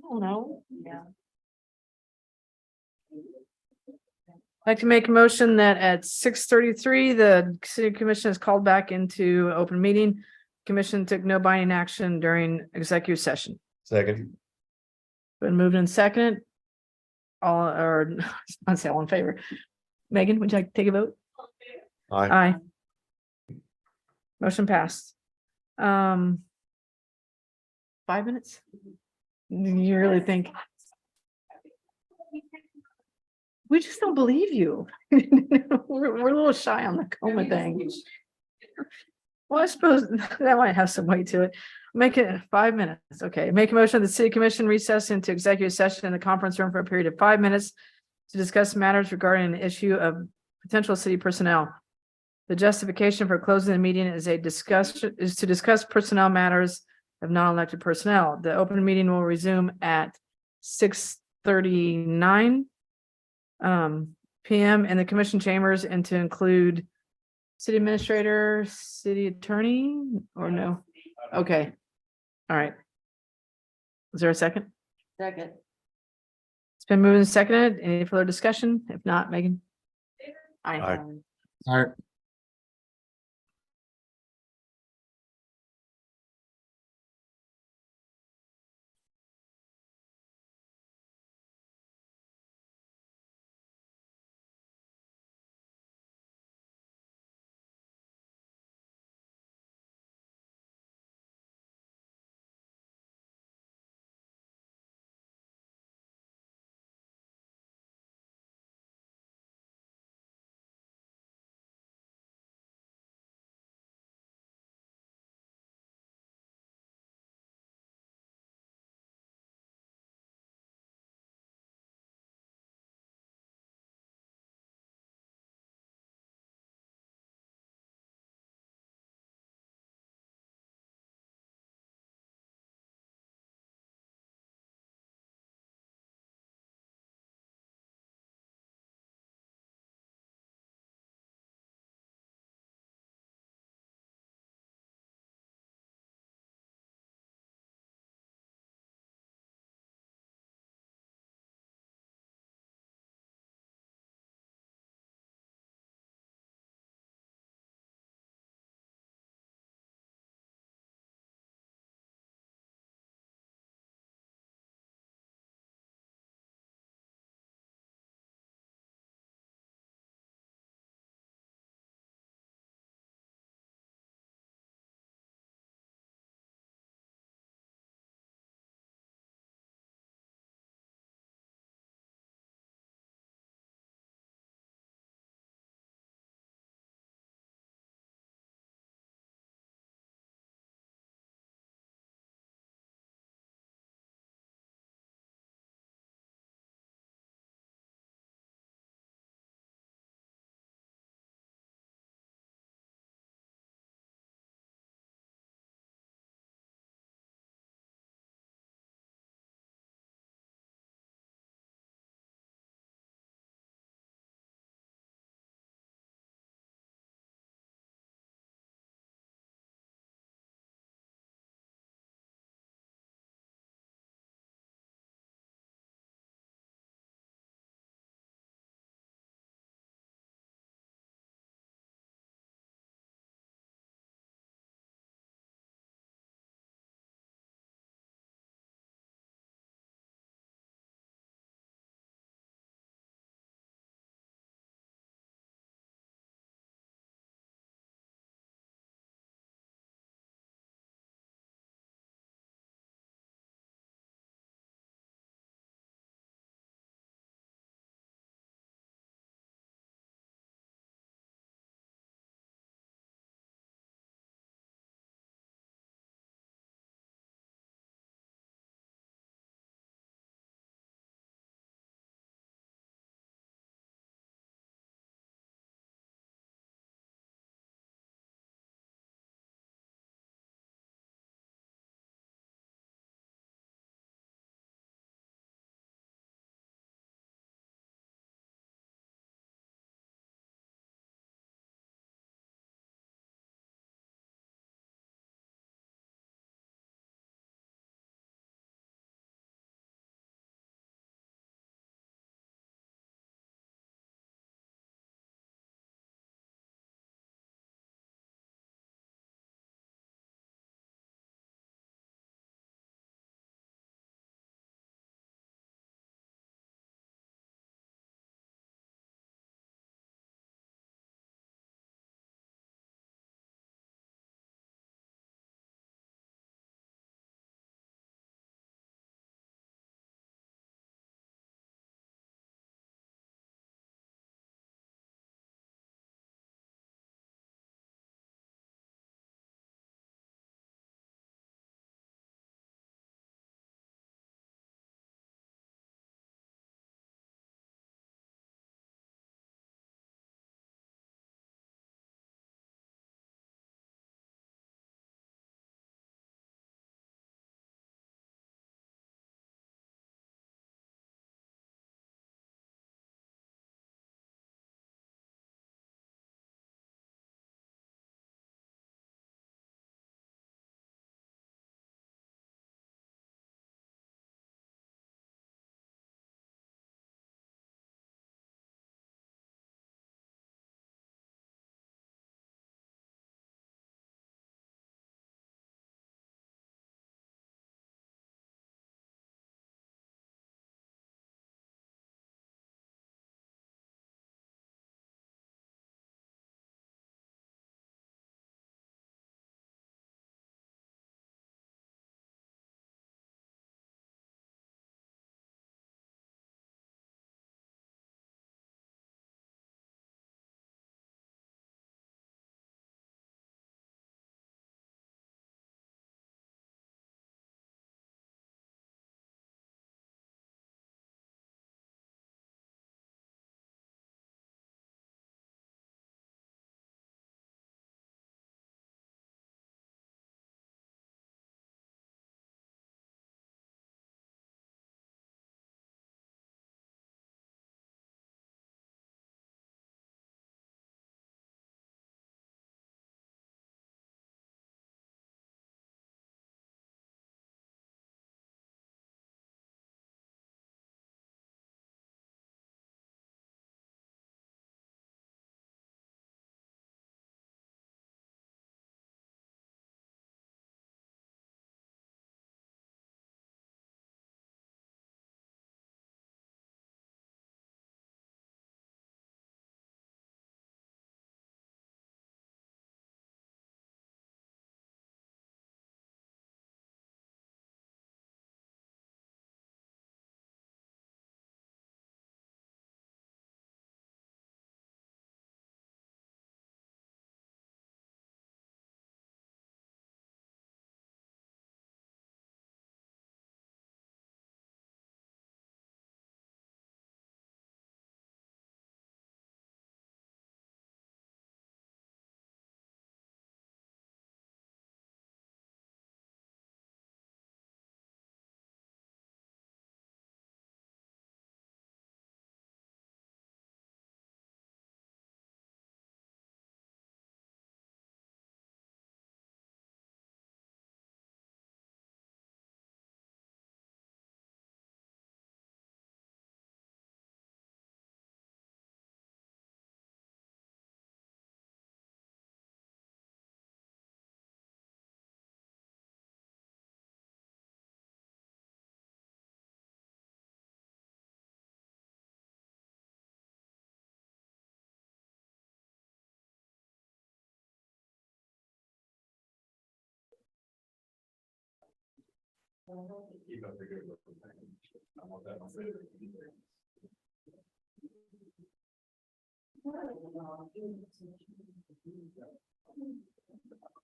Oh, no. Yeah. I'd like to make a motion that at 6:33, the city commission is called back into open meeting. Commission took no binding action during executive session. Second. Been moved and seconded. All, or, I'd say all in favor. Megan, would you like to take a vote? Aye. Aye. Motion passed. 5 minutes? You really think? We just don't believe you. We're a little shy on the coma thing. Well, I suppose that might have some weight to it. Make it 5 minutes. Okay, make a motion, the city commission recess into executive session in the conference room for a period of 5 minutes to discuss matters regarding an issue of potential city personnel. The justification for closing the meeting is to discuss personnel matters of non-elected personnel. The open meeting will resume at 6:39 PM in the commission chambers, and to include city administrator, city attorney, or no? Okay. All right. Is there a second? Second. It's been moved and seconded. Any further discussion? If not, Megan? Aye. All right.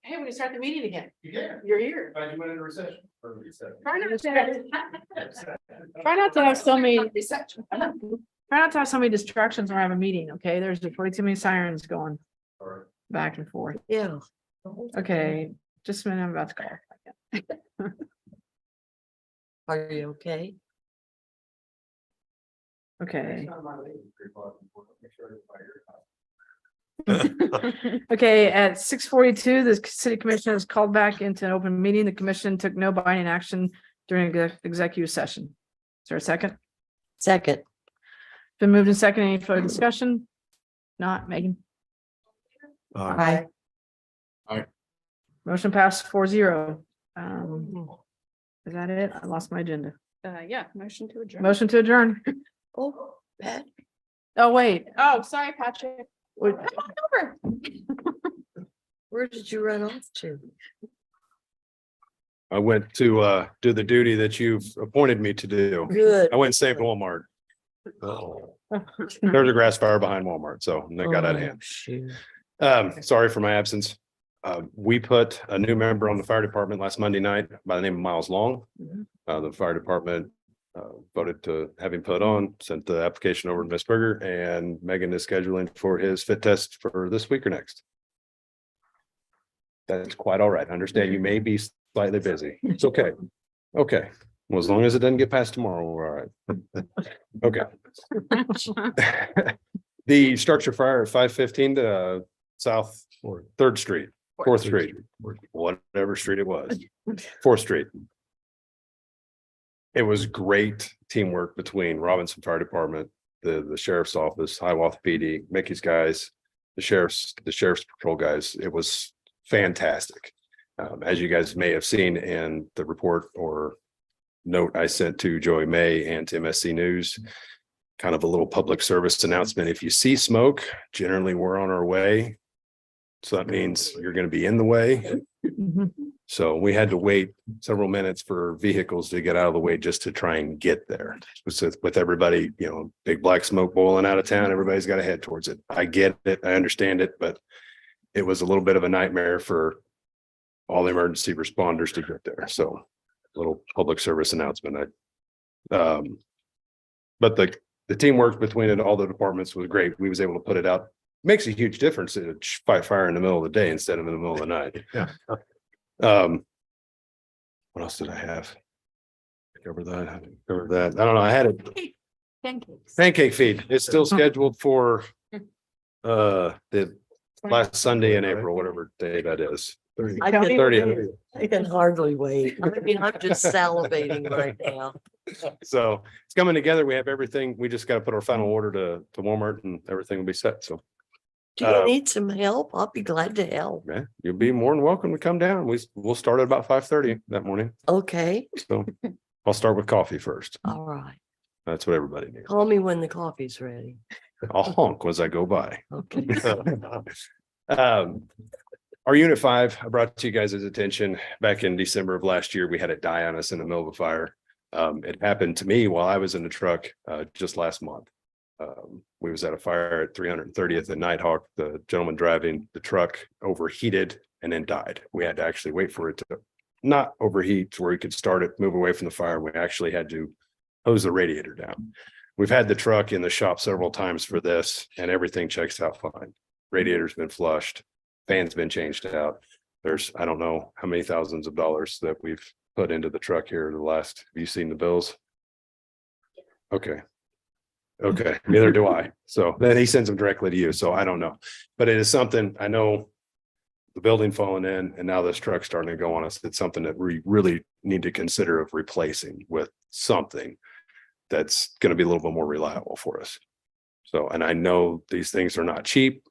Hey, we can start the meeting again. Yeah. You're here. Glad you went into recession. Try not to have so many. Try not to have so many distractions when I have a meeting, okay? There's way too many sirens going back and forth. Yeah. Okay, just a minute, I'm about to call. Are you okay? Okay. Okay, at 6:42, the city commission has called back into an open meeting. The commission took no binding action during executive session. Is there a second? Second. Been moved and second. Any further discussion? Not Megan. Aye. Motion passed 4-0. Is that it? I lost my agenda. Yeah, motion to adjourn. Motion to adjourn. Oh, Pat. Oh, wait. Oh, sorry, Patrick. Wait. Come on over. Where did you run off to? I went to do the duty that you've appointed me to do. Good. I went and saved Walmart. Oh. There's a grass fire behind Walmart, so they got out of hand. Shoot. Sorry for my absence. We put a new member on the fire department last Monday night by the name of Miles Long. The fire department voted to have him put on, sent the application over to Miss Berger, and Megan is scheduling for his fit test for this week or next. That's quite all right. I understand you may be slightly busy. It's okay. Okay. Well, as long as it doesn't get past tomorrow, we're all right. Okay. The structure fire at 515 to South 3rd Street, 4th Street, whatever street it was, 4th Street. It was great teamwork between Robinson Fire Department, the sheriff's office, Hiawatha PD, Mickey's guys, the sheriff's patrol guys. It was fantastic. As you guys may have seen in the report or note I sent to Joey May and to MSC News, kind of a little public service announcement. If you see smoke, generally we're on our way. So that means you're going to be in the way. So we had to wait several minutes for vehicles to get out of the way just to try and get there. With everybody, big black smoke boiling out of town, everybody's got to head towards it. I get it. I understand it, but it was a little bit of a nightmare for all the emergency responders to get there. So a little public service announcement. But the teamwork between it, all the departments was great. We was able to put it out. Makes a huge difference to fight fire in the middle of the day instead of in the middle of the night. Yeah. What else did I have? Cover that. I don't know. I had it. Pancake feed. It's still scheduled for the last Sunday in April, whatever day that is. I can, 30th. I can hardly wait. I mean, I'm just salivating right now. So it's coming together. We have everything. We just got to put our final order to Walmart and everything will be set. So Do you need some help? I'll be glad to help. yeah, you'll be more than welcome to come down. We'll start at about 5:30 that morning. Okay. So I'll start with coffee first. All right. That's what everybody needs. Call me when the coffee's ready. I'll honk as I go by. Okay. Our unit 5, I brought to you guys' attention back in December of last year. We had it die on us in the middle of a fire. It happened to me while I was in the truck just last month. We was at a fire at 330th and Nighthawk. The gentleman driving the truck overheated and then died. We had to actually wait for it to not overheat to where we could start it, move away from the fire. We actually had to hose the radiator down. We've had the truck in the shop several times for this and everything checks out fine. Radiator's been flushed, fan's been changed out. There's, I don't know how many thousands of dollars that we've put into the truck here the last, have you seen the bills? Okay. Okay, neither do I. So then he sends them directly to you. So I don't know, but it is something I know the building falling in and now this truck's starting to go on us. It's something that we really need to consider of replacing with something that's going to be a little bit more reliable for us. So, and I know these things are not cheap.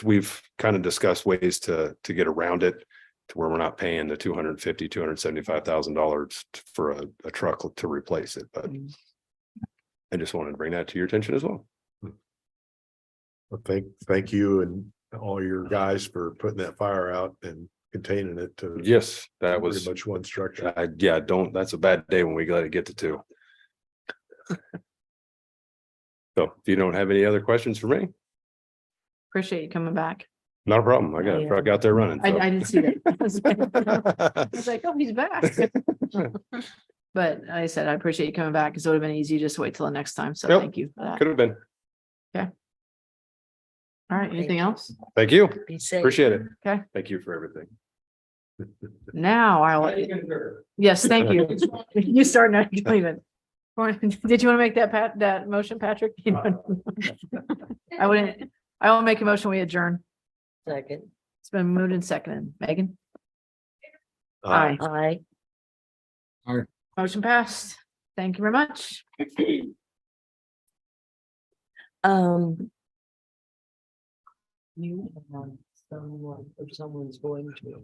We've kind of discussed ways to get around it to where we're not paying the $275,000 for a truck to replace it, but I just wanted to bring that to your attention as well. Well, thank you and all your guys for putting that fire out and containing it to Yes, that pretty was, much one structure. yeah, don't, that's a bad day when we let it get to two. So if you don't have any other questions for me, Appreciate you coming back. not a problem. I got a Yeah. truck out there running. I so. didn't see that. I was like, oh, he's back. But like I said, I appreciate you coming back because it would have been easy just to wait till the next time. So Yep. thank you for that. Could have been. All right, anything else? Thank you. Be safe. Appreciate it. Okay. Thank you for everything. Now I'll, yes, thank you. You start now, you leave it. Did you want to make that motion, Patrick? I wouldn't, I will make a motion, we adjourn. Second. It's been moved and seconded. Megan? Uh, Aye. Aye. Motion passed. Thank you very much. You have someone, or someone's going to.